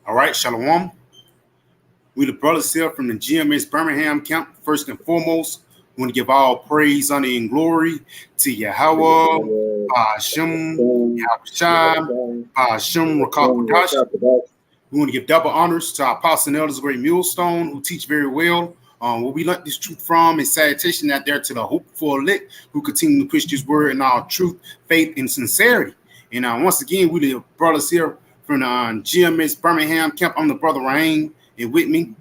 All right, Shalom. We the brothers here from the GMS Birmingham camp. First and foremost, we want to give all praise, honor, and glory to Yahweh, Hashem, Yahushua, Hashem, Rakakwadash. We want to give double honors to our apostle and elders, great millstone, who teach very well. Where we learned this truth from, and salutation out there to the hopeful elect who continue to push this word in our truth, faith, and sincerity. And once again, we the brothers here from the GMS Birmingham camp. I'm the brother Rain, and with me,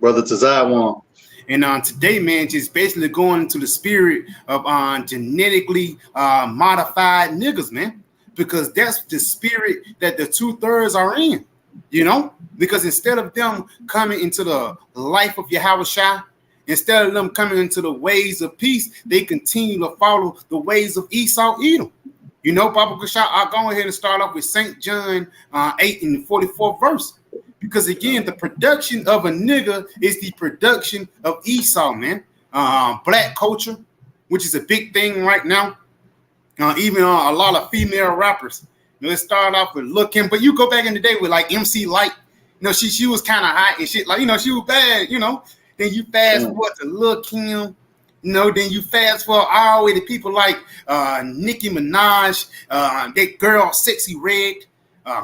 brother Tazaiwan. And today, man, just basically going into the spirit of genetically modified niggas, man, because that's the spirit that the 2/3 are in, you know, because instead of them coming into the life of Yahushua, instead of them coming into the ways of peace, they continue to follow the ways of Esau, Edom. You know, Baba Kushah, I'll go ahead and start off with St. John 8 and the 44th verse. Because again, the production of a nigga is the production of Esau, man. Black culture, which is a big thing right now. Even a lot of female rappers. You know, it started off with Lil' Kim, but you go back in the day with like MC Light. You know, she was kind of hot and shit. Like, you know, she was bad, you know. Then you fast forward to Lil' Kim. You know, then you fast forward all the way to people like Nicki Minaj, that girl Sexy Red,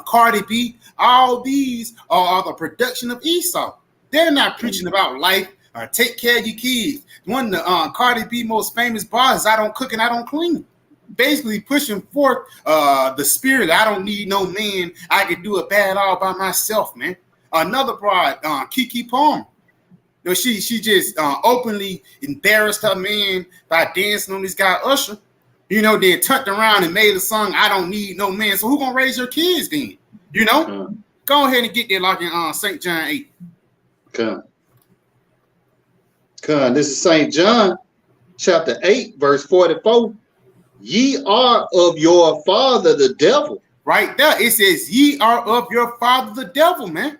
Cardi B. All these are the production of Esau. They're not preaching about life or take care of your kids. One of the Cardi B most famous bars is I don't cook and I don't clean. Basically pushing forth the spirit. I don't need no man. I can do it bad all by myself, man. Another broad, Kiki Palmer. You know, she just openly embarrassed her man by dancing on this guy Usher. You know, then turned around and made a song, I don't need no man. So who gonna raise your kids then? You know? Go ahead and get there like in St. John 8. Come. This is St. John chapter 8, verse 44. Ye are of your father the devil. Right there. It says, ye are of your father the devil, man.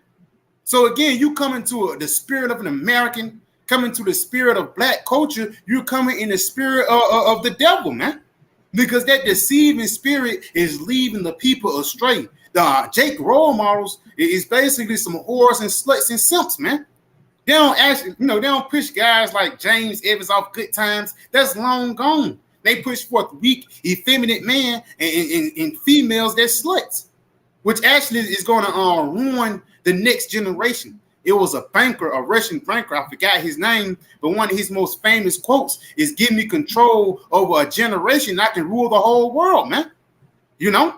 So again, you come into the spirit of an American, coming to the spirit of black culture, you're coming in the spirit of the devil, man. Because that deceiving spirit is leaving the people astray. The Jake role models is basically some whores and sluts and simps, man. They don't actually, you know, they don't push guys like James Evans off Good Times. That's long gone. They push forth weak, effeminate man and females that sluts, which actually is going to ruin the next generation. It was a banker, a Russian banker, I forgot his name, but one of his most famous quotes is, give me control over a generation, I can rule the whole world, man. You know?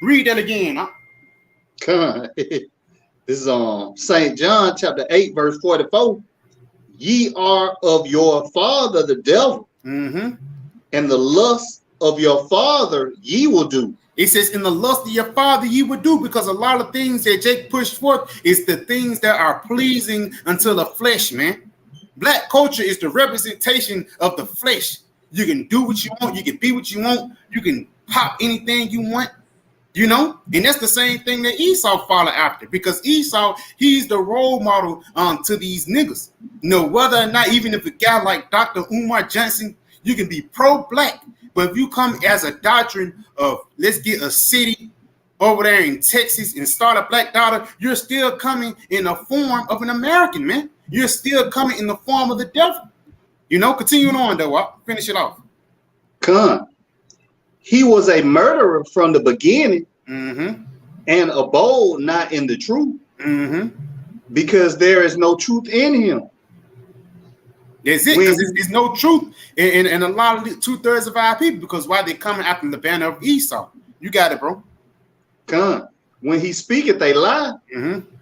Read that again, huh? Come on. This is St. John chapter 8, verse 44. Ye are of your father the devil, and the lust of your father ye will do. It says, in the lust of your father ye would do, because a lot of things that Jake pushed forth is the things that are pleasing unto the flesh, man. Black culture is the representation of the flesh. You can do what you want. You can be what you want. You can pop anything you want, you know? And that's the same thing that Esau followed after, because Esau, he's the role model to these niggas. You know, whether or not, even if a guy like Dr. Umar Johnson, you can be pro-black, but if you come as a doctrine of let's get a city over there in Texas and start a black daughter, you're still coming in the form of an American, man. You're still coming in the form of the devil. You know, continuing on though, I'll finish it off. Come. He was a murderer from the beginning and abode not in the truth because there is no truth in him. That's it, because there's no truth in a lot of the 2/3 of our people, because why they coming after the banner of Esau. You got it, bro. Come. When he speaketh a lie,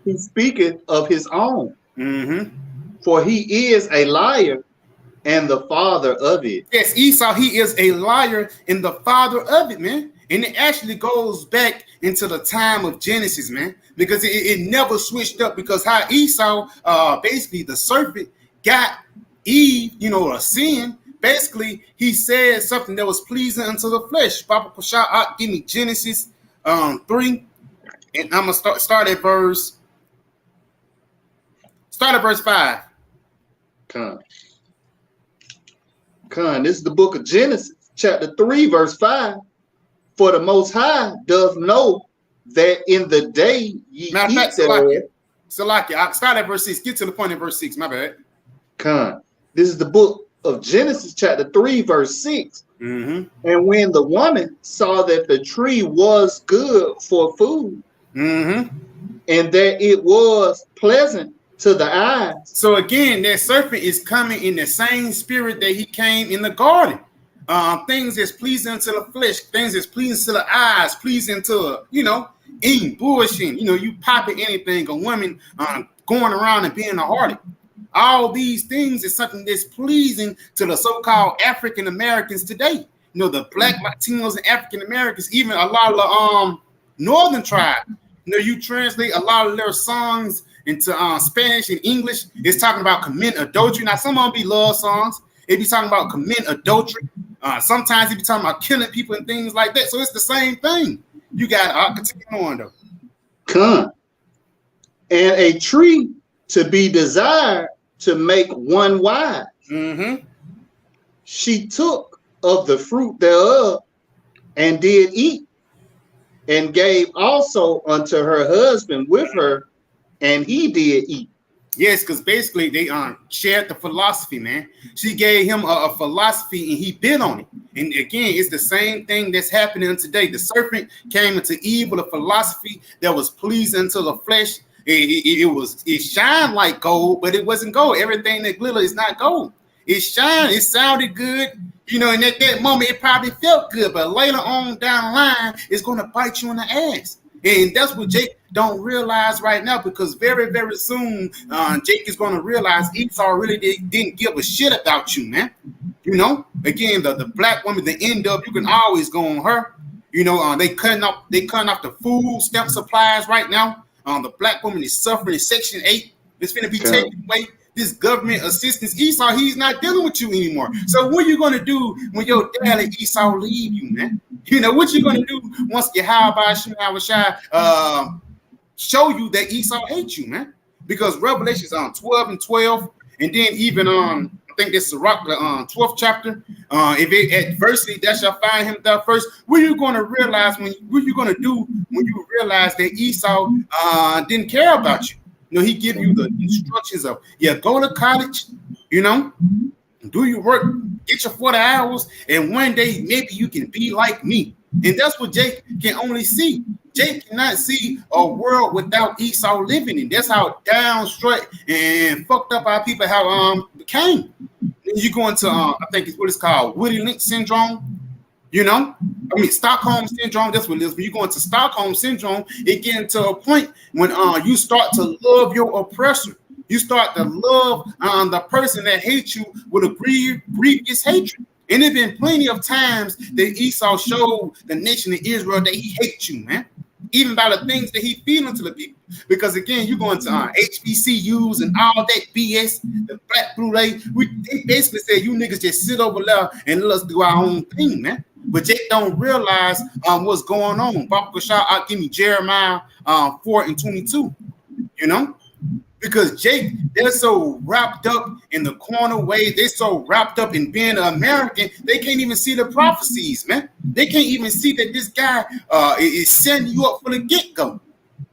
he speaketh of his own. For he is a liar and the father of it. Yes, Esau, he is a liar and the father of it, man. And it actually goes back into the time of Genesis, man, because it never switched up, because how Esau, basically the serpent, got Eve, you know, a sin. Basically, he said something that was pleasing unto the flesh. Papa Kushah, give me Genesis 3, and I'm gonna start at verse 5. Come. This is the book of Genesis, chapter 3, verse 5. For the Most High doth know that in the day ye Matter of eat fact, thereof. Salakia, I start at verse 6. Get to the point in verse 6. My bad. Con. This is the book of Genesis, chapter 3, verse 6. Mm-hmm. And when the woman saw that the tree was good for food, Mm-hmm. and that it was pleasant to the eyes. So again, that serpent is coming in the same spirit that he came in the garden. Things that's pleasing to the flesh, things that's pleasing to the eyes, pleasing to, eating, bullshitting, you popping anything, a woman going around and being a harlot. All these things is something that's pleasing to the so-called African Americans today. The Black Latinos and African Americans, even a lot of the northern tribes. You translate a lot of their songs into Spanish and English. It's talking about committing adultery. Now, some of them be love songs. It be talking about committing adultery. Sometimes it be talking about killing people and things like that. So it's the same thing. You got to continue on though. Come. And a tree to be desired to make one wise. Mm-hmm. She took of the fruit thereof and did eat, and gave also unto her husband with her, and he did eat. Yes, because basically they shared the philosophy, man. She gave him a philosophy and he bit on it. And again, it's the same thing that's happening today. The serpent came into evil, a philosophy that was pleasing to the flesh. It shined like gold, but it wasn't gold. Everything that glitter is not gold. It shined, it sounded good, and at that moment it probably felt good, but later on down the line, it's going to bite you in the ass. And that's what Jake don't realize right now, because very, very soon, Jake is going to realize Esau really didn't give a shit about you, man. Again, the black woman, the end up, you can always go on her. They cutting off the food stamp supplies right now. The black woman is suffering Section 8. It's going to be taken away. This government assistance, Esau, he's not dealing with you anymore. So what are you going to do when your dad and Esau leave you, man? What you going to do once Yahweh show you that Esau hates you, man? Because Revelations 12 and 12, and then even I think that's Sirach, the 12th chapter. If it adversity that shall find him there first, what are you going to realize what are you going to do when you realize that Esau didn't care about you? He give you the instructions of, go to college, do your work, get your 40 hours, and one day maybe you can be like me. And that's what Jake can only see. Jake cannot see a world without Esau living in. That's how down straight and fucked up our people have became. You go into I think it's what it's called, Woody Lynch syndrome. Stockholm syndrome, that's what it is. When you go into Stockholm syndrome, it gets to a point when you start to love your oppressor. You start to love the person that hates you with a grievous hatred. And there's been plenty of times that Esau showed the nation of Israel that he hates you, man. Even by the things that he feeling to the people. Because again, you go into HBCUs and all that BS, the black blue lay. They basically said, you niggas just sit over there and let us do our own thing, man. But Jake don't realize what's going on. Baba Shah, give me Jeremiah 4 and 22, because Jake, they're so wrapped up in the corner way. They're so wrapped up in being an American, they can't even see the prophecies, man. They can't even see that this guy is setting you up for the get-go.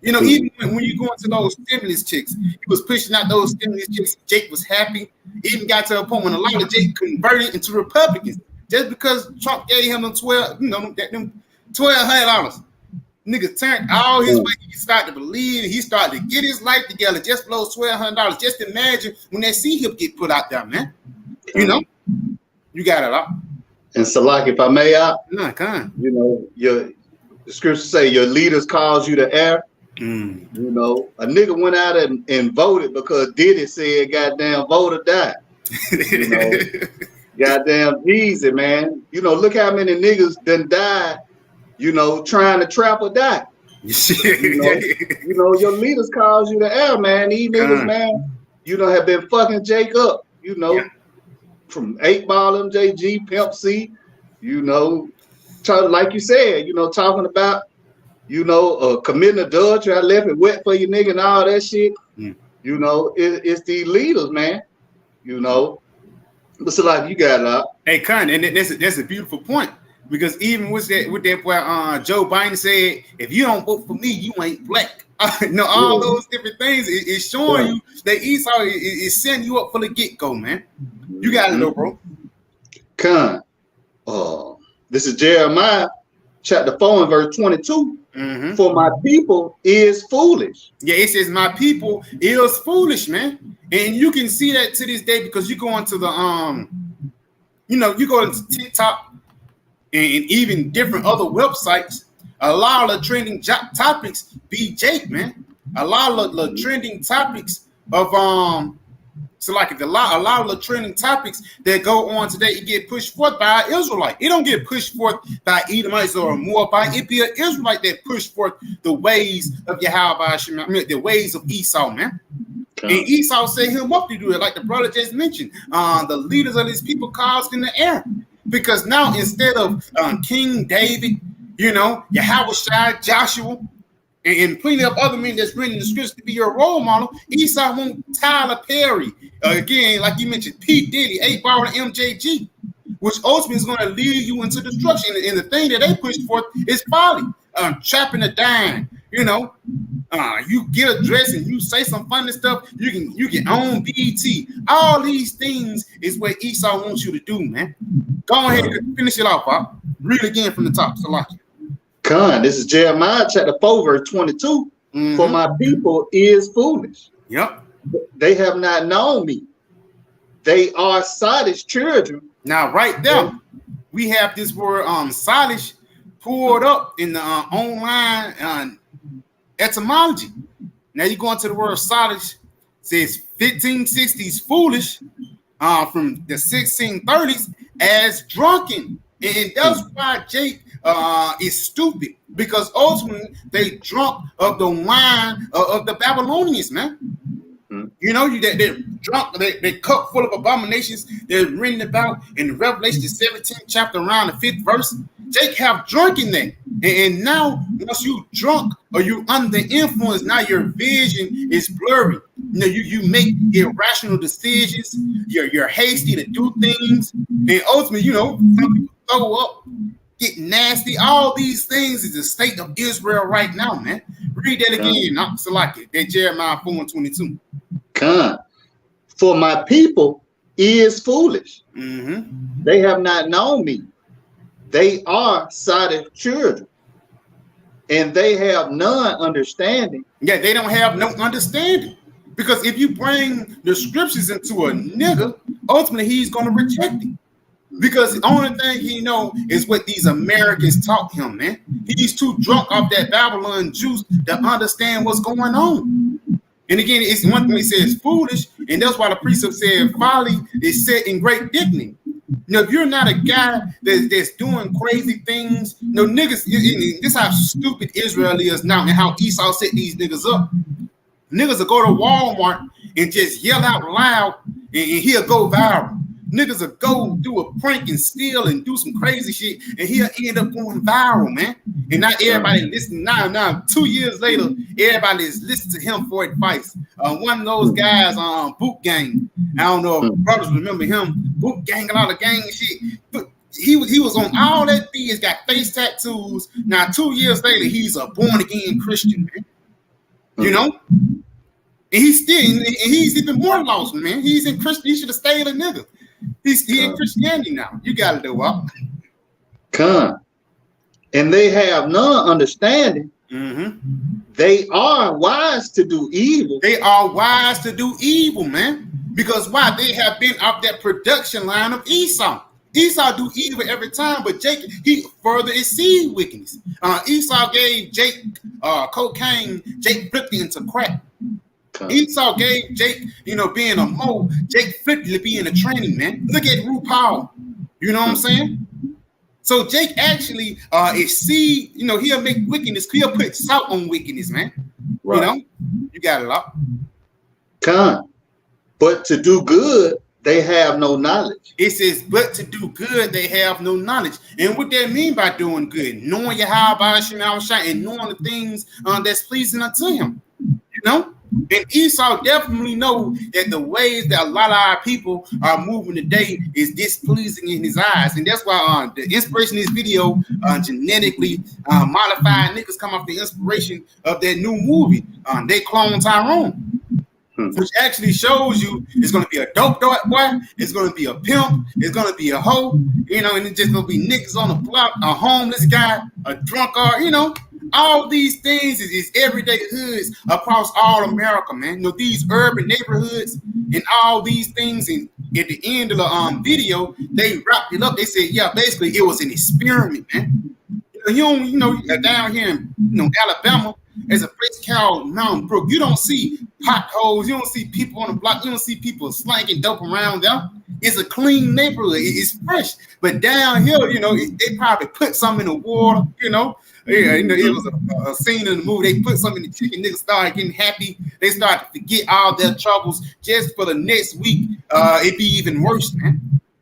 Even when you go into those stimulus checks, he was pushing out those stimulus checks. Jake was happy. Even got to a point when a lot of Jake converted into Republicans just because Trump gave him them $1,200. Nigga turned all his way. He started to believe. He started to get his life together just below $1,200. Just imagine when that C-hip get put out there, man. You got it up. And so, like, if I may, the scriptures say your leaders cause you to err. A nigga went out and voted because Diddy said, "Goddamn, vote or die." Goddamn easy, man. Look how many niggas done died. Trying to trap or die. Your leaders cause you to err, man. These niggas, man, have been fucking Jake up. From 8-Ball, MJG, Pimp C. Like you said, talking about. Committing adultery, I left it wet for you, nigga, and all that shit. It's these leaders, man. But so like you got it up. Hey, Con, and that's a beautiful point. Because even with that where Joe Biden said, if you don't vote for me, you ain't black. All those different things is showing you that Esau is setting you up for the get-go, man. You got to know, bro. Con. This is Jeremiah chapter 4 and verse 22. For my people is foolish. Yeah, it says my people is foolish, man. And you can see that to this day because you go onto the you go into TikTok and even different other websites. A lot of the trending topics be Jake, man. A lot of the trending topics of so like a lot of the trending topics that go on today, it get pushed forth by an Israelite. It don't get pushed forth by Edomites or Moabite. It be an Israelite that push forth the ways of Yahweh, the ways of Esau, man. And Esau set him up to do it, like the brother just mentioned. The leaders of these people caused in the air. Because now instead of King David, Yahweh, Joshua, and plenty of other men that's written in the scriptures to be your role model, Esau want Tyler Perry, again, like you mentioned, P. Diddy, 8 Ball, and MJG, which ultimately is going to lead you into destruction. And the thing that they push forth is folly, trapping a dime. You get a dress and you say some funny stuff, you can own BET. All these things is what Esau wants you to do, man. Go ahead and finish it off, Bob. Read again from the top. Salaki. Con, this is Jeremiah chapter 4, verse 22. For my people is foolish. Yep. They have not known me. They are Sodom's children. Now, right there, we have this word Sodom pulled up in the online etymology. Now you go into the word Sodom, says 1560s foolish, from the 1630s as drunken. And that's why Jake is stupid, because ultimately they drunk of the wine of the Babylonians, man. They're drunk, they cup full of abominations. They're written about in Revelation, the 17th chapter, around the 5th verse. Jake have drunk in that. And now, once you drunk or you under influence, now your vision is blurry. You make irrational decisions. You're hasty to do things. And ultimately, some people throw up, get nasty. All these things is the state of Israel right now, man. Read that again. Not so like it. That Jeremiah 4 and 22. Con. For my people is foolish. They have not known me. They are Sodom's children, and they have none understanding. Yeah, they don't have no understanding. Because if you bring the scriptures into a nigga, ultimately he's going to reject it. Because the only thing he know is what these Americans taught him, man. He's too drunk off that Babylon juice to understand what's going on. And again, it's one thing he says foolish, and that's why the precept said folly is set in great dignity. If you're not a guy that's doing crazy things, niggas, this is how stupid Israel is now and how Esau set these niggas up. Niggas will go to Walmart and just yell out loud and he'll go viral. Niggas will go do a prank and steal and do some crazy shit, and he'll end up going viral, man. And not everybody listening. Now, 2 years later, everybody is listening to him for advice. One of those guys on Boot Gang. I don't know if brothers remember him. Boot Gang, a lot of gang and shit. But he was on all that things, got face tattoos. Now, 2 years later, he's a born again Christian, man. And he's even more lost, man. He's in Christian. He should have stayed a nigga. He's in Christianity now. You got to do what? Come. And they have none understanding. They are wise to do evil. They are wise to do evil, man. Because why? They have been off that production line of Esau. Esau do evil every time, but Jacob, he further exceed wickedness. Esau gave Jake cocaine. Jake flipped it into crack. Esau gave Jake, being a mole. Jake flipped it to being a training, man. Look at RuPaul. You know what I'm saying? So Jake actually exceed, he'll make wickedness. He'll put salt on wickedness, man. Right. You got it up. Come. But to do good, they have no knowledge. It says, but to do good, they have no knowledge. And what that mean by doing good? Knowing Yahweh and knowing the things that's pleasing unto him. And Esau definitely know that the ways that a lot of our people are moving today is displeasing in his eyes. And that's why the inspiration of this video, genetically modified niggas, come off the inspiration of that new movie. They clone Tyrone. Which actually shows you it's going to be a dope boy, it's going to be a pimp, it's going to be a hoe, you know, and it's just going to be niggas on the block, a homeless guy, a drunkard, you know. All these things is everyday hoods across all America, man. You know, these urban neighborhoods and all these things. And at the end of the video, they wrapped it up. They said, yeah, basically it was an experiment, man. You know, down here in Alabama, there's a place called Mountain Brook. You don't see potholes. You don't see people on the block. You don't see people slanging dope around there. It's a clean neighborhood. It's fresh. But down here, you know, they probably put something in the water, you know. Yeah, you know, it was a scene in the movie. They put something in the chicken. Niggas started getting happy. They started to forget all their troubles just for the next week. It'd be even worse, man.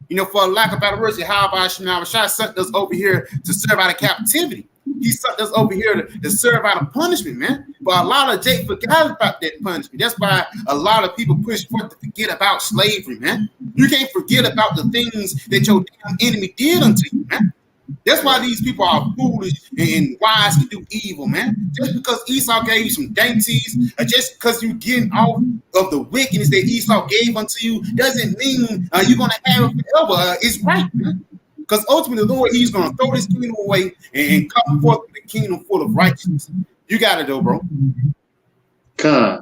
You know, for a lack of better words, Yahweh Shema Shai sent us over here to serve out of captivity. He sent us over here to serve out of punishment, man. But a lot of Jake forgot about that punishment. That's why a lot of people push forth to forget about slavery, man. You can't forget about the things that your damn enemy did unto you, man. That's why these people are foolish and wise to do evil, man. Just because Esau gave you some dainties, or just because you're getting off of the wickedness that Esau gave unto you, doesn't mean you're going to have it forever. It's right, man. Because ultimately, the Lord, he's going to throw this kingdom away and come forth with a kingdom full of righteousness. You got it, though, bro.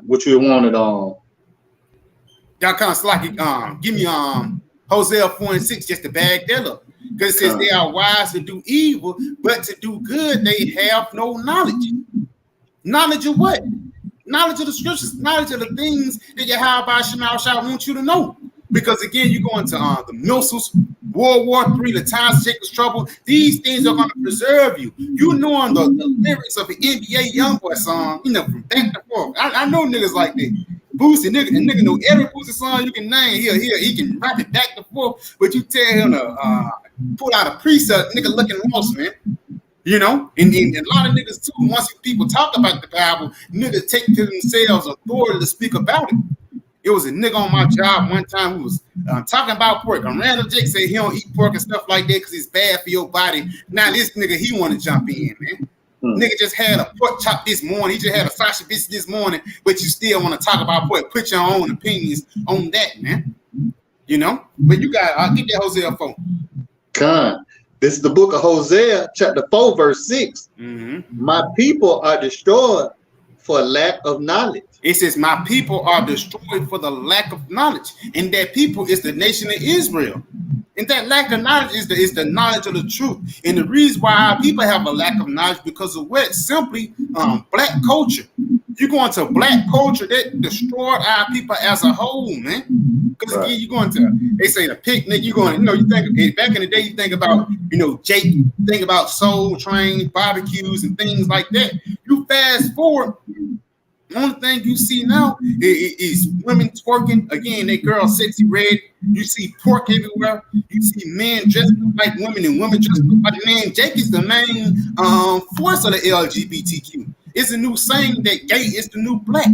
What you wanted y'all kind of slacky. Give me Hosea 4:6 just to bag that up. Because it says they are wise to do evil, but to do good they have no knowledge. Knowledge of what? Knowledge of the scriptures, knowledge of the things that Yahweh Shema Shai want you to know. Because again, you go into the missiles, World War III, the times of Jacob's trouble. These things are going to preserve you. You knowing the lyrics of an NBA YoungBoy song, you know, from back to forth. I know niggas like that. Boosie, nigga know every Boosie song you can name. He can rap it back and forth, but you tell him to pull out a precept, nigga looking lost, man. You know, and a lot of niggas too, once people talk about the Bible, niggas take to themselves authority to speak about it. It was a nigga on my job one time who was talking about pork. A random Jake said he don't eat pork and stuff like that because it's bad for your body. Now this nigga, he want to jump in, man. Nigga just had a pork chop this morning. He just had a sausage biscuit this morning, but you still want to talk about pork. Put your own opinions on that, man. You know? But you got, I'll get that Hosea 4. This is the book of Hosea, chapter 4, verse 6. My people are destroyed for lack of knowledge. It says, my people are destroyed for the lack of knowledge. And that people is the nation of Israel. And that lack of knowledge is the knowledge of the truth. And the reason why our people have a lack of knowledge because of what? Simply black culture. You go into black culture, that destroyed our people as a whole, man. Because again, you going to, they say the picnic, you going, you know, you think back in the day, you think about, you know, Jake, think about Soul Train, barbecues, and things like that. You fast forward. The only thing you see now is women twerking. Again, they girl sexy red. You see pork everywhere. You see men dressed like women and women dressed like men. Jake is the main force of the LGBTQ. It's a new saying that gay is the new black,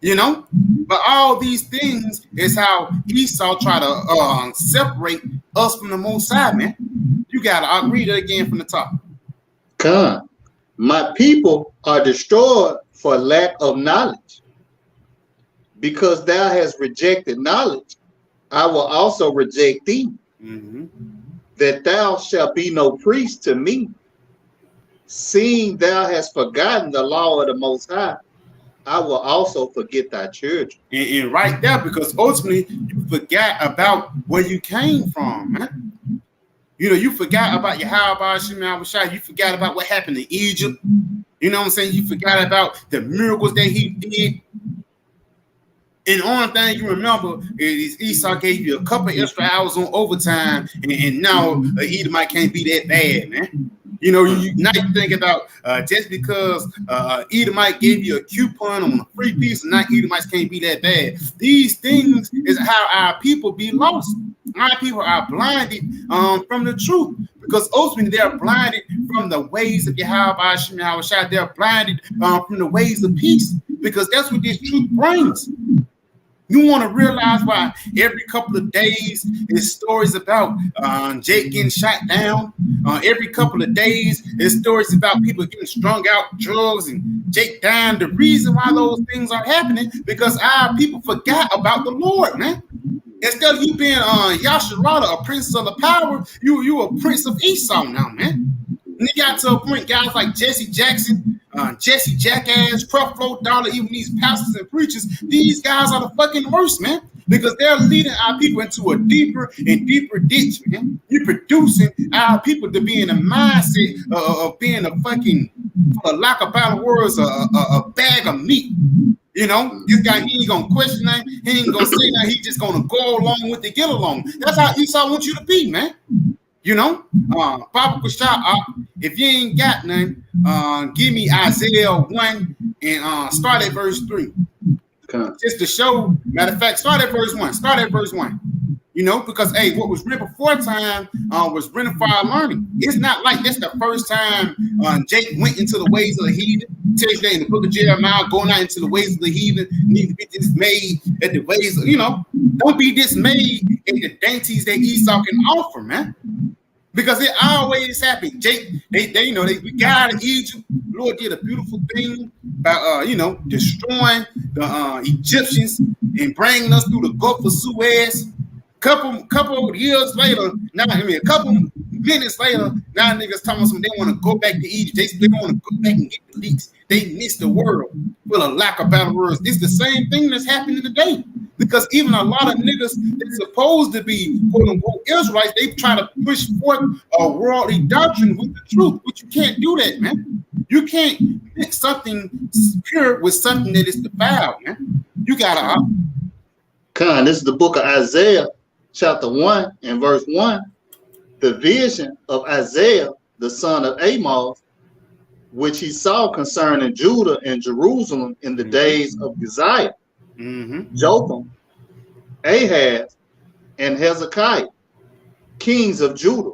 you know? But all these things is how Esau try to separate us from the Most High, man. You got to, I'll read it again from the top. My people are destroyed for lack of knowledge. Because thou hast rejected knowledge, I will also reject thee. That thou shalt be no priest to me. Seeing thou hast forgotten the law of the Most High, I will also forget thy children. And right there, because ultimately you forgot about where you came from, man. You know, you forgot about Yahweh Shema Shai. You forgot about what happened in Egypt. You know what I'm saying? You forgot about the miracles that he did. And the only thing you remember is Esau gave you a couple extra hours on overtime, and now Edomite can't be that bad, man. You know, now you think about just because Edomite gave you a coupon on a free piece, and now Edomites can't be that bad. These things is how our people be lost. Our people are blinded from the truth, because ultimately they're blinded from the ways of Yahweh Shema Shai. They're blinded from the ways of peace. because that's what this truth brings. You want to realize why every couple of days there's stories about Jake getting shot down. Every couple of days there's stories about people getting strung out, drugs, and Jake dying. The reason why those things are happening because our people forgot about the Lord, man. Instead of you being Yasharada, a prince of the power, you a prince of Esau now, man. And it got to a point, guys like Jesse Jackson, Jesse Jackass, Creflo Dollar, even these pastors and preachers, these guys are the fucking worst, man. Because they're leading our people into a deeper and deeper ditch, man. You're producing our people to be in a mindset of being a fucking, for lack of better words, a bag of meat. You know, this guy, he ain't gonna question that. He ain't gonna say that. He just gonna go along with it, get along. That's how Esau wants you to be, man. You know, Papa Kushah, if you ain't got none, give me Isaiah 1 and start at verse 3. Okay. Just to show, matter of fact, start at verse 1. Start at verse 1. You know, because hey, what was written before time was written for our learning. It's not like that's the first time Jake went into the ways of the heathen. Tells you that in the book of Jeremiah, going out into the ways of the heathen, need to be dismayed at the ways of, you know, don't be dismayed at the dainties that Esau can offer, man. Because it always happens. Jake, they you know, we got out of Egypt. Lord did a beautiful thing by you know, destroying the Egyptians and bringing us through the Gulf of Suez. Couple of years later, a couple minutes later, now niggas telling us they want to go back to Egypt. They want to go back and get the leaks. They miss the world for a lack of better words. It's the same thing that's happening today. Because even a lot of niggas that's supposed to be quote unquote Israelites, they try to push forth a worldly doctrine with the truth, but you can't do that, man. You can't mix something pure with something that is defiled, man. You gotta. This is the book of Isaiah, chapter 1 and verse 1. The vision of Isaiah, the son of Amos, which he saw concerning Judah and Jerusalem in the days of Uzziah, Jotham, Ahaz, and Hezekiah, kings of Judah.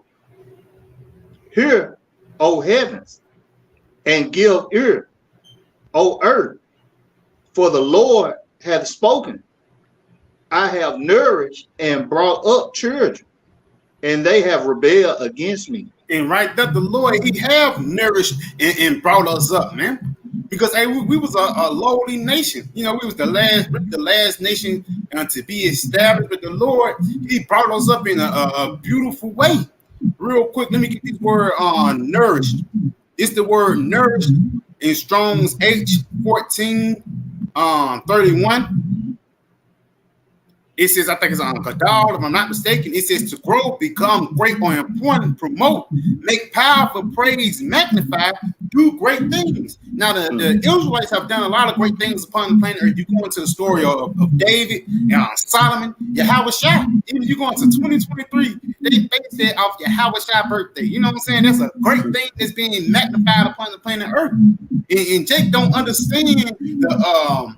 Hear, O heavens, and give ear, O earth, for the Lord hath spoken. I have nourished and brought up children, and they have rebelled against me. And right there, the Lord, he have nourished and brought us up, man. Because hey, we was a lowly nation. You know, we was the last nation to be established. But the Lord, he brought us up in a beautiful way. Real quick, let me get this word on nourished. It's the word nourished in Strong's H14 31. It says, I think it's on Kadal, if I'm not mistaken. It says to grow, become great or important, promote, make powerful, praise, magnify, do great things. Now, the Israelites have done a lot of great things upon the planet Earth. You go into the story of David, Solomon, Yahweh Shai. Even you go into 2023, they based it off Yahweh Shai birthday. You know what I'm saying? That's a great thing that's being magnified upon the planet Earth. And Jake don't understand the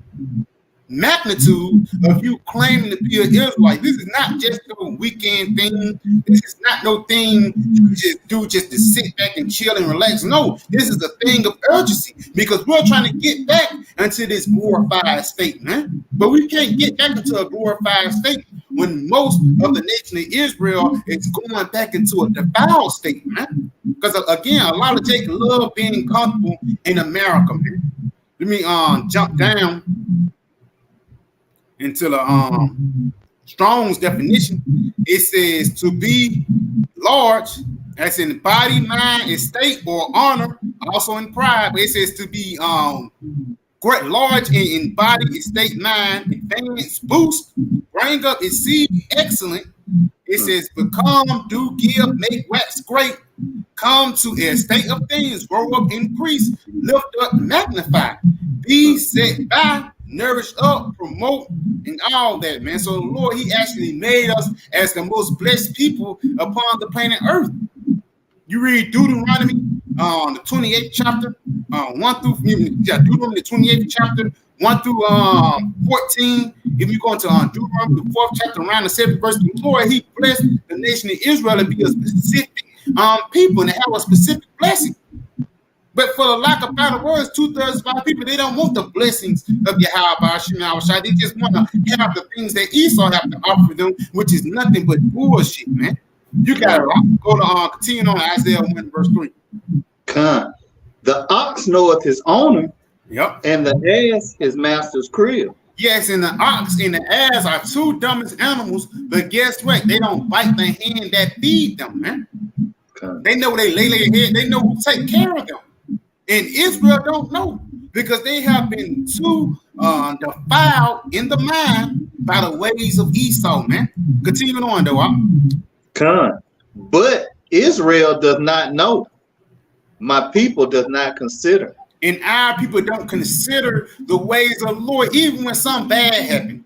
magnitude of you claiming to be an Israelite. This is not just a weekend thing. This is not no thing you just do just to sit back and chill and relax. No, this is a thing of urgency because we're trying to get back into this glorified state, man. But we can't get back into a glorified state when most of the nation of Israel is going back into a defiled state, man. Because again, a lot of Jake love being comfortable in America, man. Let me jump down into the Strong's definition. It says to be large, as in body, mind, estate, or honor, also in pride. But it says to be great, large in body, estate, mind, advance, boost, bring up, exceed, excellent. It says become, do, give, make, wax great, come to a state of things, grow up, increase, lift up, magnify, be set by, nourished up, promote, and all that, man. So the Lord, he actually made us as the most blessed people upon the planet Earth. You read Deuteronomy, the 28th chapter, 1 through Deuteronomy, the 28th chapter, 1 through 14. If you go into Deuteronomy, the 4th chapter, around the 7th verse, the Lord, he blessed the nation of Israel to be a specific people and have a specific blessing. But for the lack of better words, 2/3 of our people, they don't want the blessings of Yahweh Shai. They just want to have the things that Esau have to offer them, which is nothing but bullshit, man. You got to go to continue on Isaiah 1 verse 3. Con. The ox knoweth his owner, Yep. and the ass his master's crib. Yes, and the ox and the ass are two dumbest animals, but guess what? They don't bite the hand that feed them, man. Con. They know they lay their head, they know who take care of them. And Israel don't know because they have been too defiled in the mind by the ways of Esau, man. Continuing on, though. Con. But Israel does not know. My people does not consider. And our people don't consider the ways of the Lord, even when something bad happened.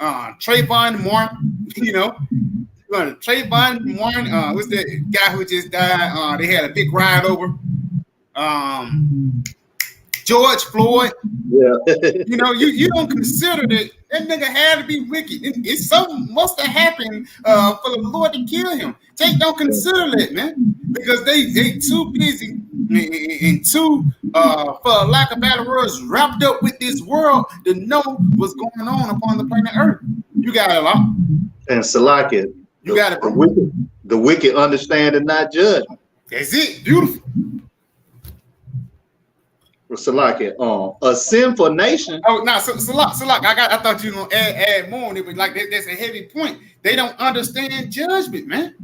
Trayvon Martin, Trayvon Martin, what's that guy who just died? They had a big ride over. George Floyd. Yeah. You don't consider that nigga had to be wicked. It's something must have happened for the Lord to kill him. They don't consider that, man, because they too busy and too for lack of better words wrapped up with this world to know what's going on upon the planet Earth. You got it, lot. And Salakia, You got it, bro. The wicked understand and not judge. That's it. Beautiful. Salakia, a sinful nation. Oh, no, Salak. I thought you were gonna add more on it, but like that's a heavy point. They don't understand judgment, man.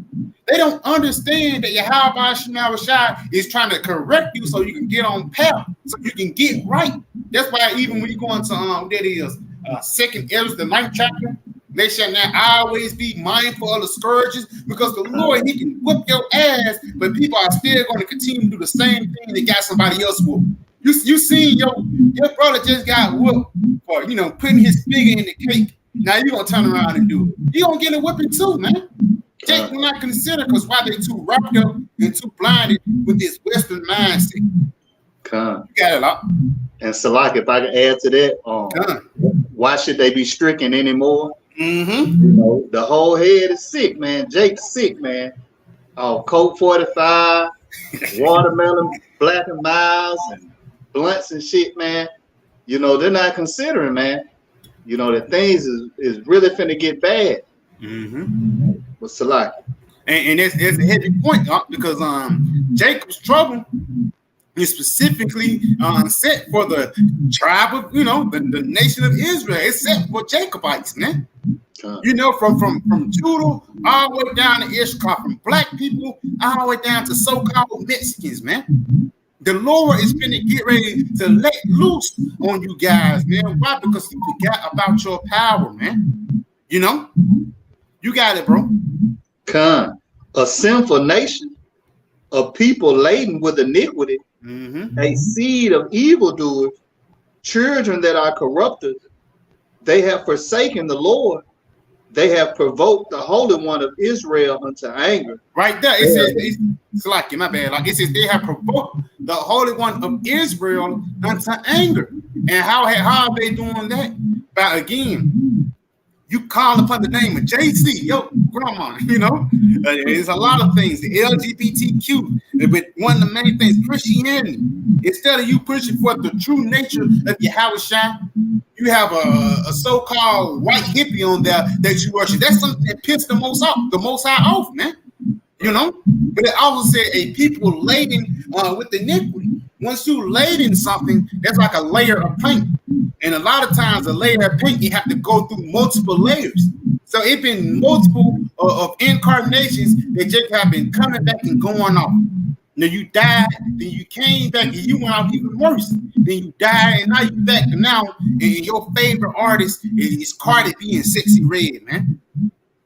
They don't understand that Yahweh Shai is trying to correct you so you can get on path, so you can get right. That's why even when you go into that is 2nd Ezra, the 9th chapter, they shall not always be mindful of the scourges, because the Lord, he can whoop your ass, but people are still going to continue to do the same thing that got somebody else whooped. You seen your brother just got whooped for putting his finger in the cake. Now you gonna turn around and do it. You gonna get a whipping too, man. Jake will not consider, because why they too wrapped up and too blinded with this Western mindset. You got it up. And Salak, if I can add to that, why should they be stricken anymore? Mm-hmm. The whole head is sick, man. Jake's sick, man. Coke 45, watermelon, black and miles, and blunts and shit, man. They're not considering, man. That things is really finna get bad. Mm-hmm. With Salaki. And it's a heavy point, because Jacob's trouble is specifically set for the tribe of the nation of Israel. It's set for Jacobites, man. From Judah all the way down to Ishkar, from black people all the way down to so-called Mexicans, man. The Lord is going to get ready to let loose on you guys, man. Why? Because he forgot about your power, man. You got it, bro. A sinful nation, a people laden with iniquity, a seed of evildoers, children that are corrupted. They have forsaken the Lord. They have provoked the Holy One of Israel unto anger. Right there, it says, it's like, my bad. Like it says, they have provoked the Holy One of Israel unto anger. And how are they doing that? By again, you call upon the name of JC, yo, grandma, there's a lot of things, the LGBTQ, but one of the main things, Christianity. Instead of you pushing for the true nature of Yahweh Shai, you have a so-called white hippie on there that you worship. That's something that pissed the Most High off, man. But it also said a people laden with iniquity. Once you laden something, that's like a layer of paint. And a lot of times a layer of paint, you have to go through multiple layers. So it's been multiple of incarnations that just have been coming back and going off. Now you died, then you came back and you went out even worse. Then you died and now you back. And now and your favorite artist is Cardi B and Sexy Red, man.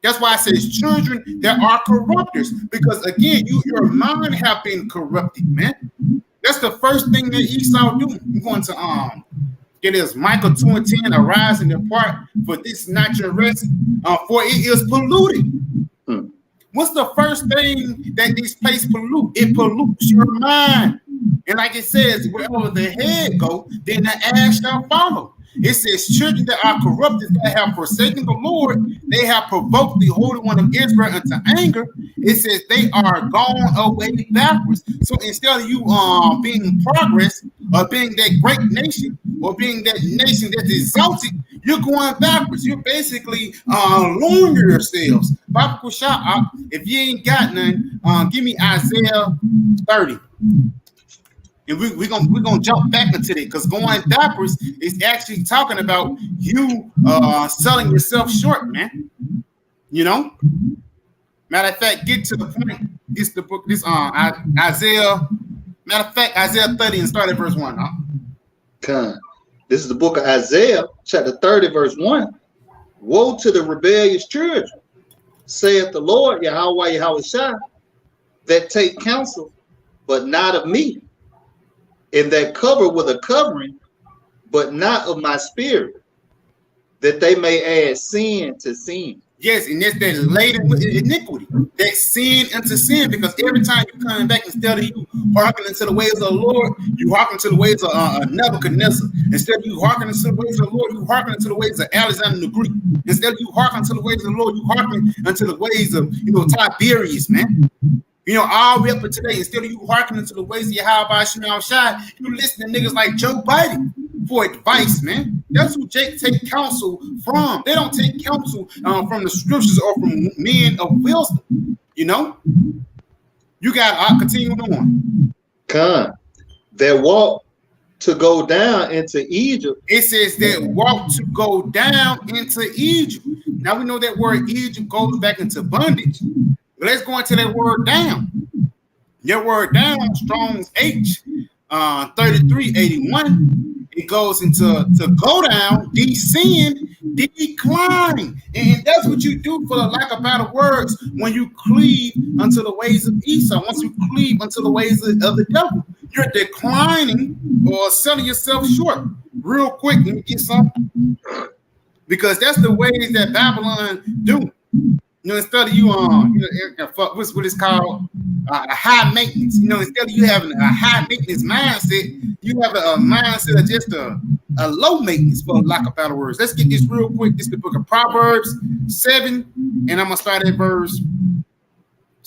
That's why I say it's children that are corrupters. Because again, your mind have been corrupted, man. That's the first thing that Esau do. I'm going to it is Michael 2:10, arise and depart, for this is not your rest, for it is polluted. What's the first thing that this place pollute? It pollutes your mind. And like it says, wherever the head go, then the ass shall follow. It says, children that are corrupted, that have forsaken the Lord, they have provoked the Holy One of Israel into anger. It says they are gone away backwards. So instead of you being progress, or being that great nation, or being that nation that's exalted, you're going backwards. You're basically lowering yourselves. Bible shout, if you ain't got none, give me Isaiah 30. And we're gonna jump back into it, because going backwards is actually talking about you selling yourself short, man. You know? Matter of fact, get to the point. This the book, Isaiah. Matter of fact, Isaiah 30 and start at verse 1. This is the book of Isaiah, chapter 30, verse 1. Woe to the rebellious children, saith the Lord, Yahweh Yahushua, that take counsel, but not of me, and that cover with a covering, but not of my spirit, that they may add sin to sin. Yes, and that's that laden with iniquity, that sin unto sin, because every time you're coming back, instead of you hearkening to the ways of the Lord, you hearken to the ways of Nebuchadnezzar. Instead of you hearkening to the ways of the Lord, you hearkening to the ways of Alexander the Greek. Instead of you hearkening to the ways of the Lord, you hearkening unto the ways of Tiberius, man. All the way up to today, instead of you hearkening to the ways of Yahweh Shai, you listen to niggas like Joe Biden for advice, man. That's who Jake take counsel from. They don't take counsel from the scriptures or from men of wisdom. You got to continue on. That walk to go down into Egypt. It says that walk to go down into Egypt. Now we know that word Egypt goes back into bondage. Let's go into that word down. That word down, Strong's H, 3381. It goes into to go down, descend, decline. And that's what you do, for the lack of better words, when you cleave unto the ways of Esau. Once you cleave unto the ways of the devil, you're declining or selling yourself short. Real quick, let me get something. Because that's the ways that Babylon do. Instead of you what's it's called a high maintenance. Instead of you having a high maintenance mindset, you have a mindset of just a low maintenance, for lack of better words. Let's get this real quick. This is the book of Proverbs 7, and I'm gonna start at verse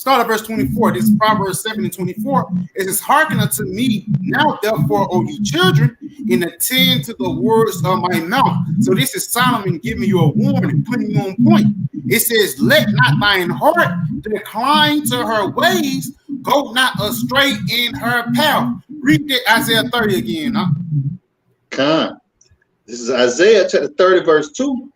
24. This is Proverbs 7 and 24. It says, hearken unto me now, therefore, O ye children, and attend to the words of my mouth. So this is Solomon giving you a warning, putting you on point. It says, let not thine heart decline to her ways, go not astray in her path. Read that Isaiah 30 again. This is Isaiah chapter 30, verse 2.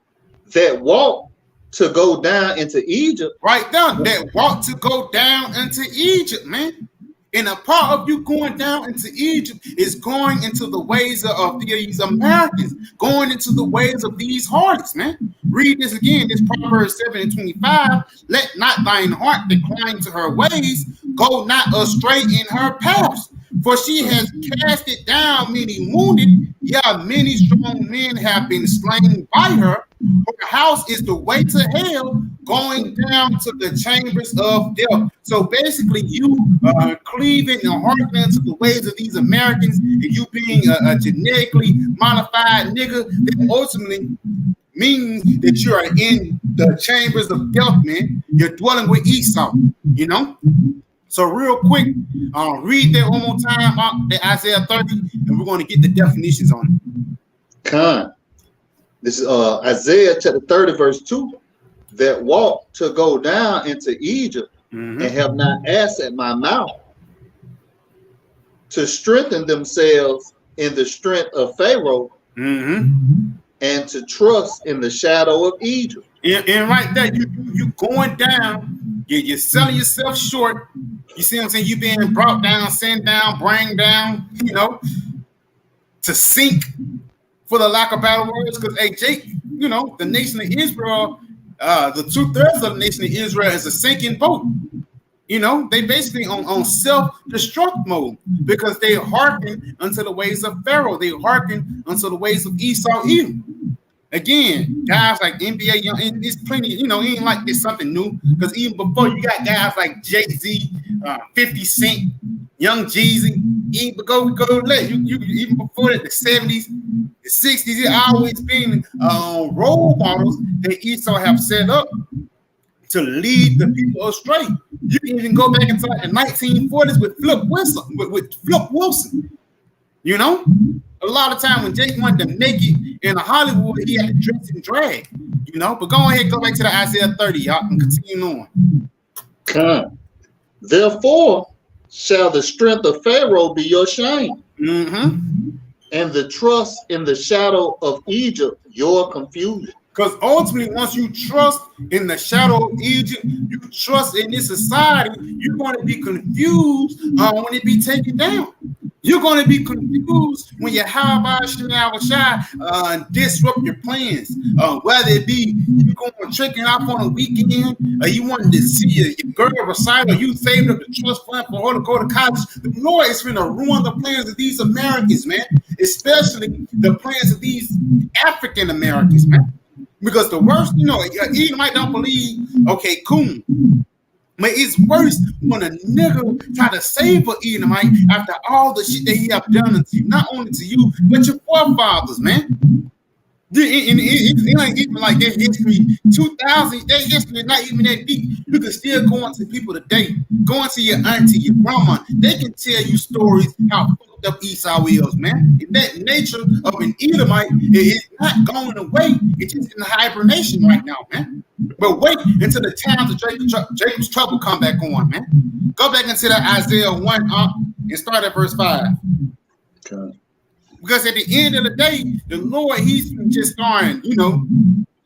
That walk to go down into Egypt. Right down. That walk to go down into Egypt, man. And a part of you going down into Egypt is going into the ways of these Americans, going into the ways of these harlots, man. Read this again. This Proverbs 7 and 25. Let not thine heart decline to her ways, go not astray in her paths. For she has cast it down, many wounded. Yeah, many strong men have been slain by her. Her house is the way to hell, going down to the chambers of death. So basically, you cleaving and hearkening to the ways of these Americans, and you being a genetically modified nigga, that ultimately means that you are in the chambers of death, man. You're dwelling with Esau, So real quick, read that one more time, the Isaiah 30, and we're going to get the definitions on it. This is Isaiah chapter 30, verse 2. That walk to go down into Egypt, and have not asked at my mouth, to strengthen themselves in the strength of Pharaoh, and to trust in the shadow of Egypt. And right there, you going down, you're selling yourself short. You see what I'm saying? You being brought down, sent down, bring down, to sink, for the lack of better words. Because, hey, Jake, the nation of Israel, the 2/3 of the nation of Israel is a sinking boat. They basically on self-destruct mode, because they hearken unto the ways of Pharaoh. They hearken unto the ways of Esau Edom. Again, guys like NBA, and it's plenty, it ain't like it's something new, because even before, you got guys like Jay-Z, 50 Cent, Young Jeezy, Even go late. You even before that, the 70s, the 60s, it always been role models that Esau have set up to lead the people astray. You can even go back into like the 1940s with Flip Wilson, with Flip Wilson. You know, a lot of time when Jake wanted to make it in Hollywood, he had to dress and drag. You know, but go ahead, go back to the Isaiah 30, y'all, and continue on. Come. Therefore, shall the strength of Pharaoh be your shame, and the trust in the shadow of Egypt your confusion. Because ultimately, once you trust in the shadow of Egypt, you trust in this society, you're going to be confused when it be taken down. You're going to be confused when your Shai disrupt your plans. Whether it be you going tricking off on a weekend, or you wanting to see your girl recite, or you saved up the trust fund for her to go to college. The Lord is going to ruin the plans of these Americans, man. Especially the plans of these African Americans, man. Because the worst, you know, Edomite don't believe, okay, cool. But it's worse when a nigga try to save an Edomite after all the shit that he have done to you, not only to you, but your forefathers, man. It ain't even like that history. 2000, that history is not even that deep. You can still go into people today, go into your auntie, your grandma. They can tell you stories how fucked up Esau is, man. And that nature of an Edomite is not going away. It's just in hibernation right now, man. But wait until the times of Jacob's trouble come back on, man. Go back into that Isaiah 1 and start at verse 5. Okay. Because at the end of the day, the Lord, he's just starting, you know,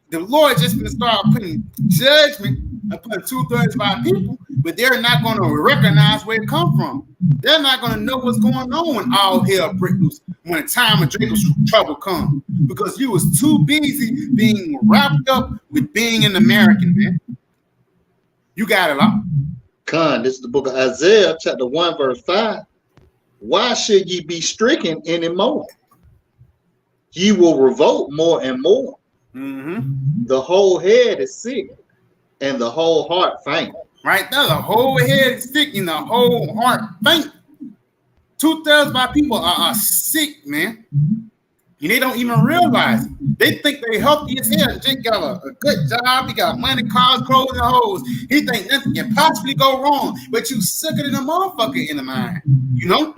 the Lord just going to start putting judgment upon 2/3 of our people, but they're not going to recognize where it come from. They're not going to know what's going on when all hell breaks loose, when the time of Jacob's trouble comes, because you was too busy being wrapped up with being an American, man. You got it, huh? Con, this is the book of Isaiah, chapter 1, verse 5. Why should ye be stricken anymore? Ye will revolt more and more. The whole head is sick, and the whole heart faint. Right there, the whole head is sick, and the whole heart faint. 2/3 of our people are sick, man. And they don't even realize it. They think they're healthy as hell. Jake got a good job. He got money, cars, clothes, and hoes. He think nothing can possibly go wrong. But you sicker than a motherfucker in the mind. You know?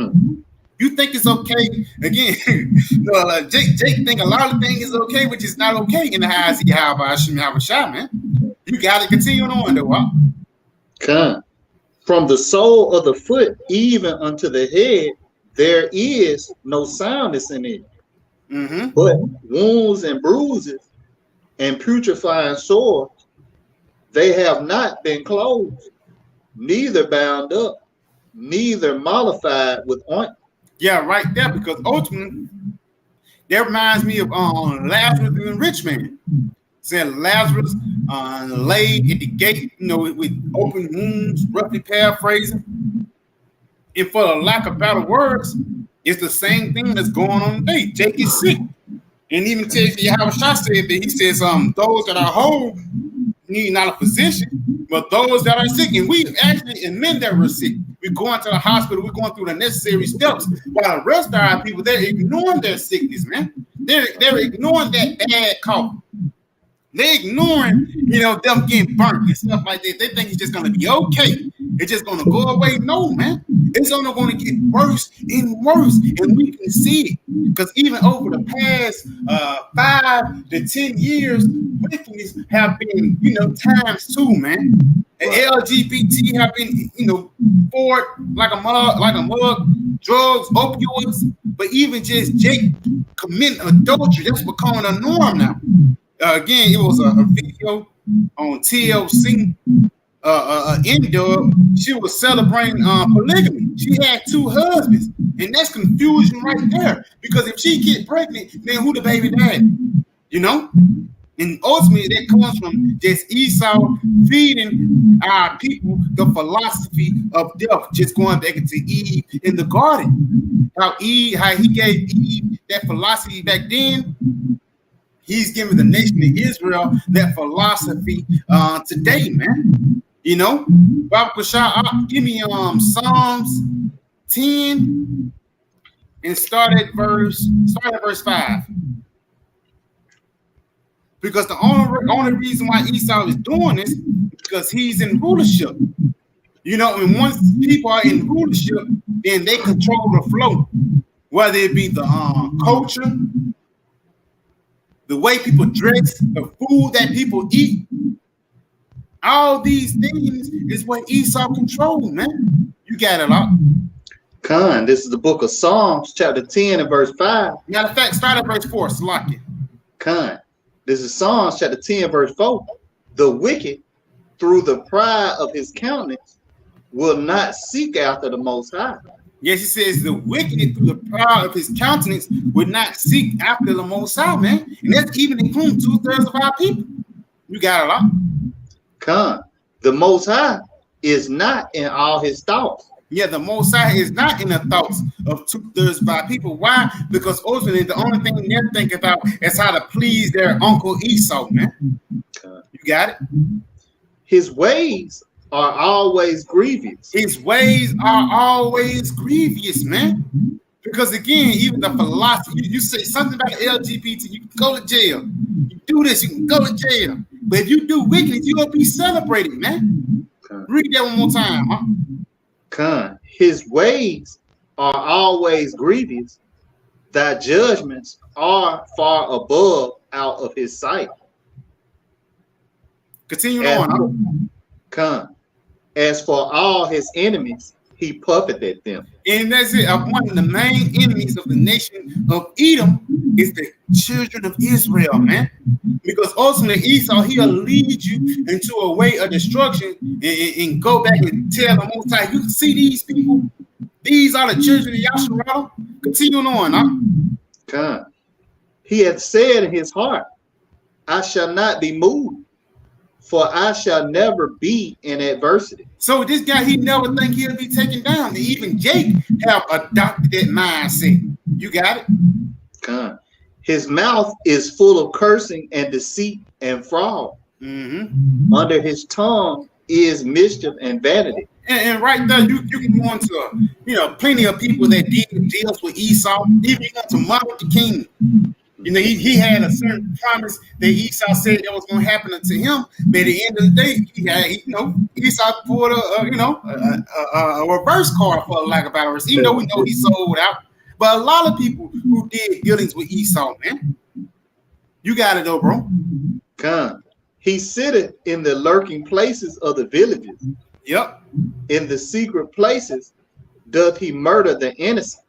You think it's okay. Again, Jake think a lot of things is okay, which is not okay in the eyes of Yahweh Shai, man. You got to continue on, though, huh? Come. From the sole of the foot even unto the head, there is no soundness in it. But wounds and bruises and putrefying sores, they have not been closed, neither bound up, neither mollified with ointment. Yeah, right there, because ultimately, that reminds me of Lazarus and the rich man. Said Lazarus laid at the gate, you know, with open wounds, roughly paraphrasing. And for the lack of better words, it's the same thing that's going on today. Jake is sick. And even Yahweh Shai said that he says, those that are whole need not a physician, but those that are sick. And we actually admit that we're sick. We're going to the hospital, we're going through the necessary steps. While the rest of our people, they're ignoring their sickness, man. They're ignoring that bad cough. They're ignoring, you know, them getting burnt and stuff like that. They think it's just going to be okay. It's just going to go away. No, man. It's only going to get worse and worse. And we can see it. Because even over the past 5 to 10 years, wickedness have been, you know, ×2, man. And LGBT have been, you know, poured like a mug, drugs, opioids. But even just Jake committing adultery, that's becoming a norm now. Again, it was a video on TLC. N-Dub, she was celebrating polygamy. She had 2 husbands, and that's confusion right there. Because if she get pregnant, then who the baby daddy? You know? And ultimately, that comes from just Esau feeding our people the philosophy of death, just going back into Eve in the garden. How he gave Eve that philosophy back then. He's giving the nation of Israel that philosophy today, man. You know, Baba Kashah, give me Psalms 10 and start at verse 5. Because the only reason why Esau is doing this is because he's in rulership. You know, and once people are in rulership, then they control the flow, whether it be the culture, the way people dress, the food that people eat. All these things is what Esau controls, man. You got it all. Con, this is the book of Psalms, chapter 10 and verse 5. Matter of fact, start at verse 4. Salaki. Con, this is Psalms, chapter 10, verse 4. The wicked, through the pride of his countenance, will not seek after the Most High. Yes, he says the wicked, through the pride of his countenance, would not seek after the Most High, man. And that's even including 2/3 of our people. You got it all. Con, the Most High is not in all his thoughts. Yeah, the Most High is not in the thoughts of 2/3 of our people. Why? Because ultimately the only thing they're thinking about is how to please their uncle Esau, man. You got it? His ways are always grievous. His ways are always grievous, man. Because again, even the philosophy, you say something about LGBT, you can go to jail. You do this, you can go to jail. But if you do wickedness, you're gonna be celebrated, man. Read that one more time, huh? Con, his ways are always grievous. Thy judgments are far above out of his sight. Continue on, huh? Con, as for all his enemies, he puffeth at them. And that's it. One of the main enemies of the nation of Edom is the children of Israel, man. Because ultimately Esau, he'll lead you into a way of destruction and go back and tell the Most High, you see these people? These are the children of Yasharah. Continue on, huh? Con, he hath said in his heart, I shall not be moved, for I shall never be in adversity. So this guy, he never think he'll be taken down. And even Jake have adopted that mindset. You got it? Con, his mouth is full of cursing and deceit and fraud. Mm-hmm. Under his tongue is mischief and vanity. And right there, you can go into plenty of people that deals with Esau. Even to Martin the King. You know, he had a certain promise that Esau said that was going to happen to him. But at the end of the day, Esau pulled a reverse card, for lack of better words. Even though we know he sold out. But a lot of people who did dealings with Esau, man. You got it though, bro. Come. He sitteth in the lurking places of the villages. Yep. In the secret places doth he murder the innocent.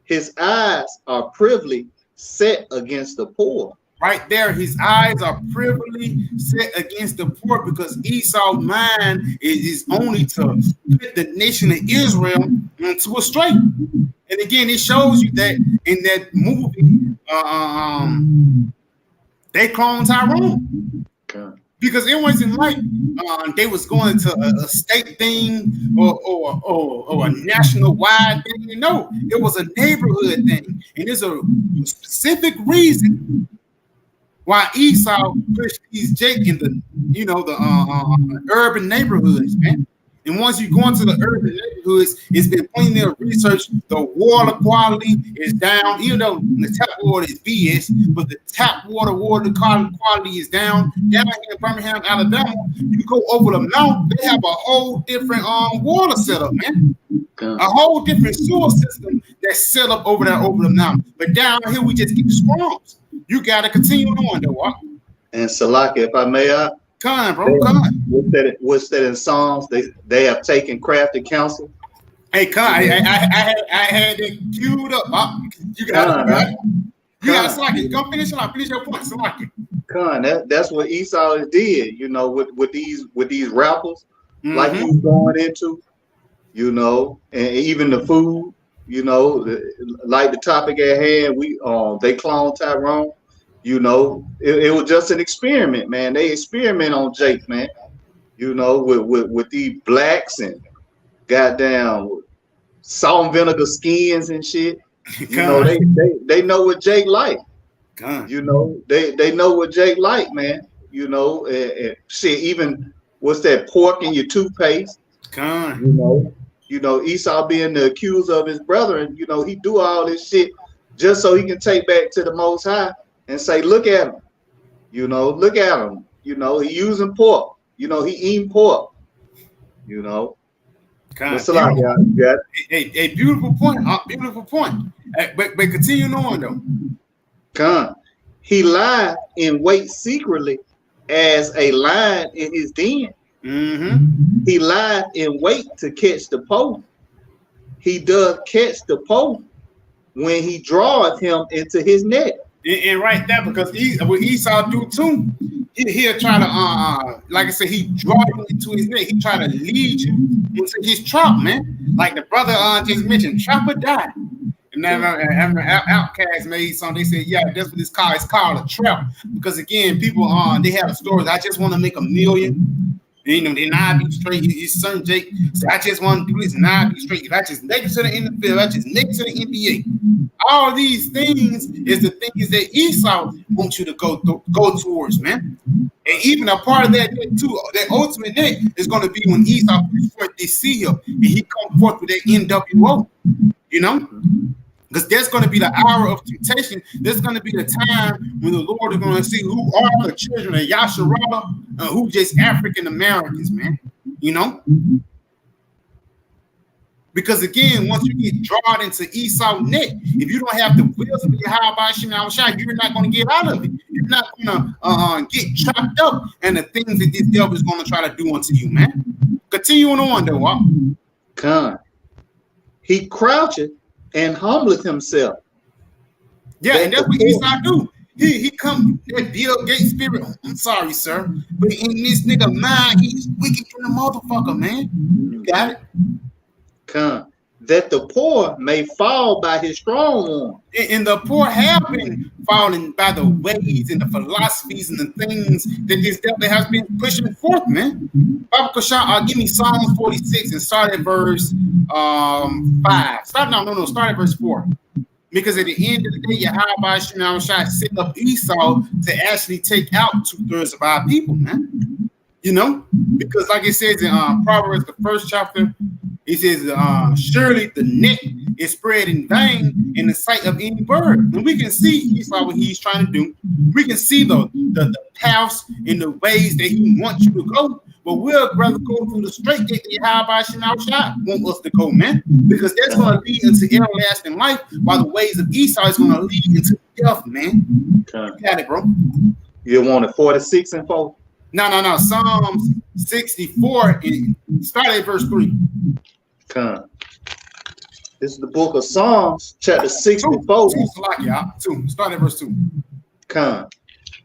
His eyes are privily set against the poor. Right there, his eyes are privily set against the poor because Esau's mind is only to put the nation of Israel into a strait. And again, it shows you that in that movie, they cloned Tyrone. Okay. Because it wasn't like they was going to a state thing or a national wide thing. No, it was a neighborhood thing, and there's a specific reason why Esau pushed these Jake in the urban neighborhoods, man. And once you go into the urban neighborhoods, it's been plenty of research. The water quality is down, even though the tap water is BS, but the tap water quality is down. Down here in Birmingham, Alabama, you go over the mountain, they have a whole different water setup, man. A whole different sewer system that's set up over there over the mountain. But down here, we just get the scrums. You got to continue on, though. And Salaka, if I may, Come, bro, come. What's that in Psalms? They have taken crafty counsel. Hey, come. I had it queued up. You got it, right? You got Salaki. Go finish it. Finish your point, Salaki. Con, that's what Esau did. With these rappers, like he was going into, and even the food. Like the topic at hand, they cloned Tyrone. It was just an experiment, man. They experiment on Jake, man. With these blacks and goddamn salt and vinegar skins and shit. They know what Jake like. They know what Jake like, man. And shit, even what's that pork in your toothpaste? You know, Esau being the accuser of his brother, and you know, he do all this shit just so he can take back to the Most High and say, look at him. You know, look at him. You know, he using pork. You know, he eating pork. You know. What's a lot, y'all? Yeah. A beautiful point. Beautiful point. But continue on though. Con. He lied and wait secretly as a lion in his den. Mm-hmm. He lied and wait to catch the poe. He does catch the poe when he draweth him into his net. And right there, because what Esau do too, he'll try to like I said, he draw you into his net. He try to lead you into his trap, man. Like the brother just mentioned, trap or die. And then Outcast made something. They said, yeah, that's what it's called. It's called a trap. Because again, people they have stories. I just want to make $1 million. You know, then I be straight. His son Jake said, I just want to do this and I be straight. If I just make it to the NFL, I just make it to the NBA. All these things is the things that Esau wants you to go towards, man. And even a part of that too, that ultimate day is going to be when Esau puts forth this seal and he come forth with that NWO, you know? Because that's going to be the hour of temptation. There's going to be the time when the Lord is going to see who are the children of Yasharala and who just African Americans, man. You know? Because again, once you get drawn into Esau's net, if you don't have the wisdom of Yahweh, you're not going to get out of it. You're not going to get trapped up in the things that this devil is going to try to do unto you, man. Continuing on, though. Con. He croucheth and humbleth himself. Yeah, and that's what Esau do. He come that Bill Gates spirit. I'm sorry, sir, but in this nigga mind, he's wicked from the motherfucker, man. You got it. Come, that the poor may fall by his strong arm. And the poor have been falling by the ways and the philosophies and the things that this devil has been pushing forth, man. Bible Kashan, give me Psalms 46 and start at verse 5. Start at verse 4. Because at the end of the day, Yahweh set up Esau to actually take out 2/3 of our people, man. You know, because like it says in Proverbs, the 1st chapter, it says, surely the net is spread in vain in the sight of any bird. And we can see Esau what he's trying to do. We can see the paths and the ways that he wants you to go. But we'll rather go through the straight gate that Yahweh want us to go, man. Because that's going to lead into everlasting life, while the ways of Esau is going to lead into death, man. Okay. You got it, bro. You want it 46 and 4? No. Psalms 64, start at verse 3. Come. This is the book of Psalms, chapter 64. Start at verse 2. Come.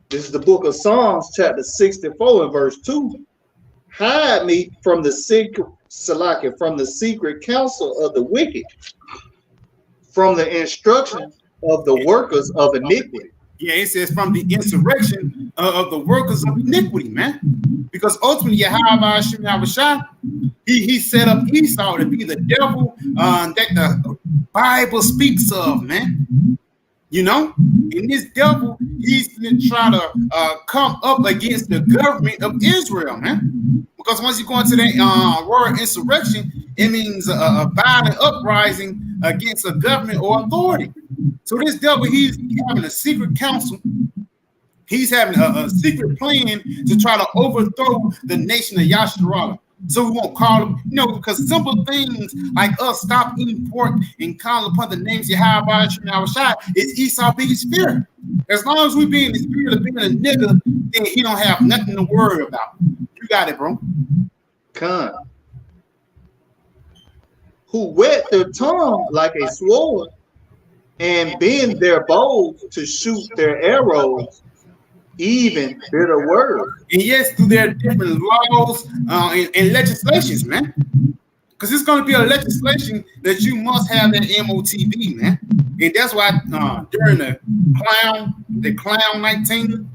This is the book of Psalms, chapter 64 and verse 2. Hide me from the secret, from the secret counsel of the wicked, from the instruction of the workers of iniquity. Yeah, it says from the insurrection of the workers of iniquity, man. Because ultimately, Yahweh, he set up Esau to be the devil that the Bible speaks of, man. You know, and this devil, he's going to try to come up against the government of Israel, man. Because once you go into that word insurrection, it means a violent uprising against a government or authority. So this devil, he's having a secret council. He's having a secret plan to try to overthrow the nation of Yasharala. So we won't call them, you know, because simple things like us stop eating pork and call upon the names of Yahweh is Esau's biggest fear. As long as we be in the spirit of being a nigga, then he don't have nothing to worry about. You got it, bro. Con. Who wet their tongue like a sword and bend their bows to shoot their arrows, even bitter words. And yes, through their different laws and legislations, man. Because it's going to be a legislation that you must have that MOTB, man. And that's why during the clown 19,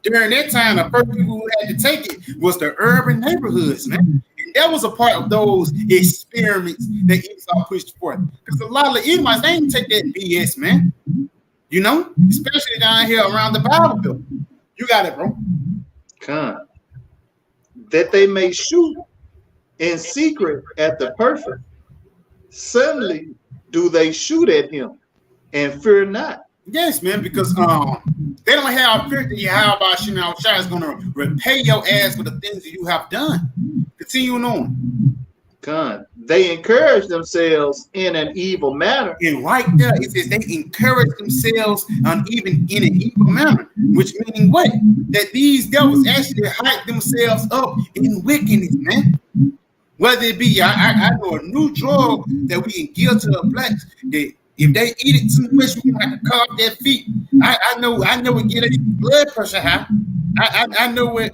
during that time, the first people who had to take it was the urban neighborhoods, man. And that was a part of those experiments that Esau pushed forth. Because a lot of the Edomites, they didn't take that BS, man. You know, especially down here around the Bible Belt. You got it, bro. Con. That they may shoot in secret at the perfect Suddenly do they shoot at him and fear not. Yes, man, because they don't have fear that Yahweh Shah is going to repay your ass for the things that you have done. Continuing on. God, they encourage themselves in an evil manner. And right there, it says they encourage themselves even in an evil manner, which meaning what? That these devils actually hype themselves up in wickedness, man. Whether it be, I know a new drug that we can give to the blacks that if they eat it too much, we have to cut off their feet. I know it get their blood pressure high. I know it,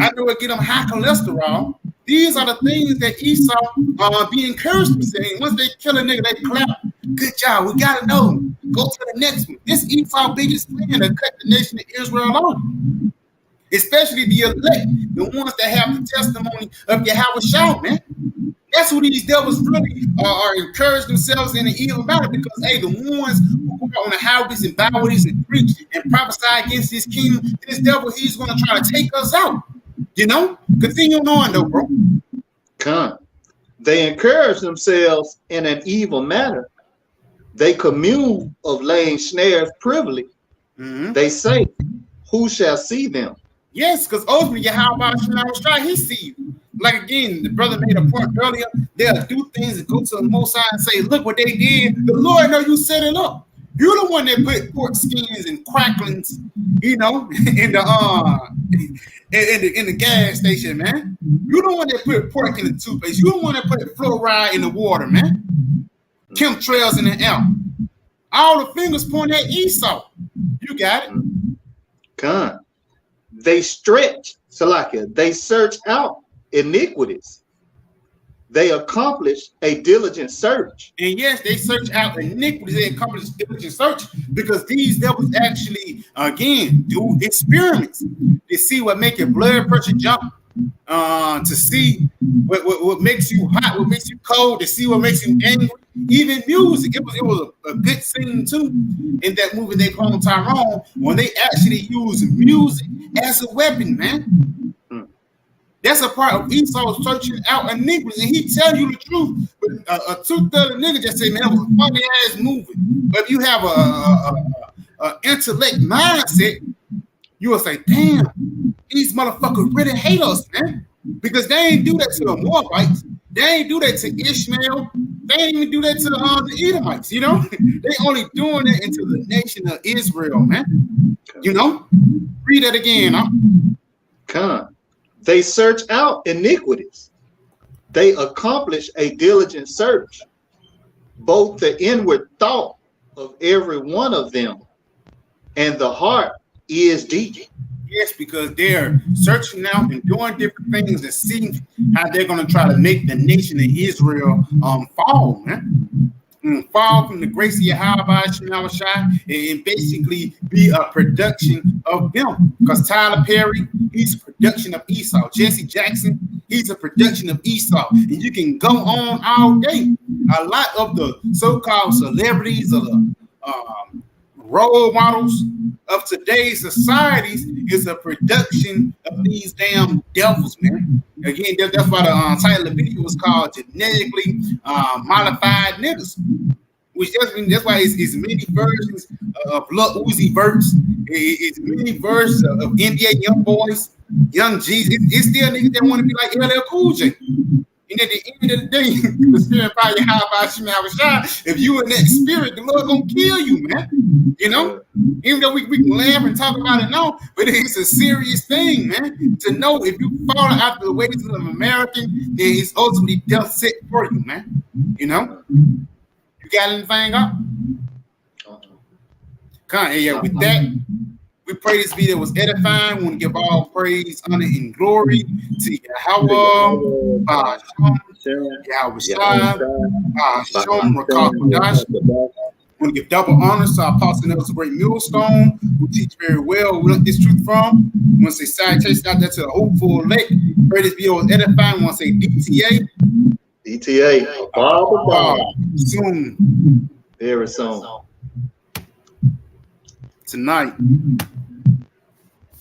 I know it get them high cholesterol. These are the things that Esau be encouraged to say. Once they kill a nigga, they clap. Good job. We gotta know. Go to the next one. This Esau biggest plan to cut the nation of Israel off. Especially the elect, the ones that have the testimony of Yahweh Shah, man. That's who these devils really are encouraging themselves in an evil manner, because hey, the ones who go out on the highways and byways and preach and prophesy against this kingdom, this devil, he's going to try to take us out. Continue on though, bro. Come. They encourage themselves in an evil manner. They commune of laying snares privily. They say, who shall see them? Yes, because ultimately Yahweh Shah, he see you. Like again, the brother made a point earlier. They'll do things and go to the Most High and say, look what they did. The Lord know you set it up. You're the one that put pork skins and cracklings, in the gas station, man. You're the one that put pork in the toothpaste. You're the one that put fluoride in the water, man. Chemtrails in the air. All the fingers point at Esau. You got it. Come. They stretch, Salakia. They search out iniquities. They accomplish a diligent search. And yes, they search out iniquities. They accomplish diligent search because these devils actually, again, do experiments. They see what make your blood pressure jump, to see what makes you hot, what makes you cold, to see what makes you angry. Even music. It was a good scene too in that movie they called Tyrone when they actually use music as a weapon, man. That's a part of Esau searching out iniquities, and he tell you the truth. But a 2/3 nigga just say, man, that was a funny ass movie. But if you have a intellect mindset, you will say, damn, these motherfuckers really hate us, man. Because they ain't do that to the Moabites. They ain't do that to Ishmael. They ain't even do that to the Edomites, They only doing it into the nation of Israel, man. Read that again, huh? Come. They search out iniquities. They accomplish a diligent search. Both the inward thought of every one of them and the heart is deep. Yes, because they're searching out and doing different things to see how they're going to try to make the nation of Israel fall, man. Fall from the grace of Yahweh Shah and basically be a production of them. Because Tyler Perry, he's a production of Esau. Jesse Jackson, he's a production of Esau. And you can go on all day. A lot of the so-called celebrities or the role models of today's societies is a production of these damn devils, man. Again, that's why the title of the video was called Genetically Modified Niggas. Which that's why it's many versions of Lil Uzi verse. It's many versions of NBA Young Boys, Young G's. It's still niggas that want to be like LL Cool J. And at the end of the day, the spirit by Yahweh, if you in that spirit, the Lord gonna kill you, man. Even though we can laugh and talk about it now, but it's a serious thing, man. To know if you fall after the ways of an American, then it's ultimately death set for you, man. You got anything up? With that, we pray this video was edifying. We want to give all praise, honor, and glory to Yahweh, Yahweh Shai, Shalom, Rakah. We want to give double honors to our Apostle Nelson Great Millstone, who teach very well. We learned this truth from. We want to say salutations out there to the hopeful elect. Pray this video was edifying. We want to say DTA. Soon. Very soon. Tonight.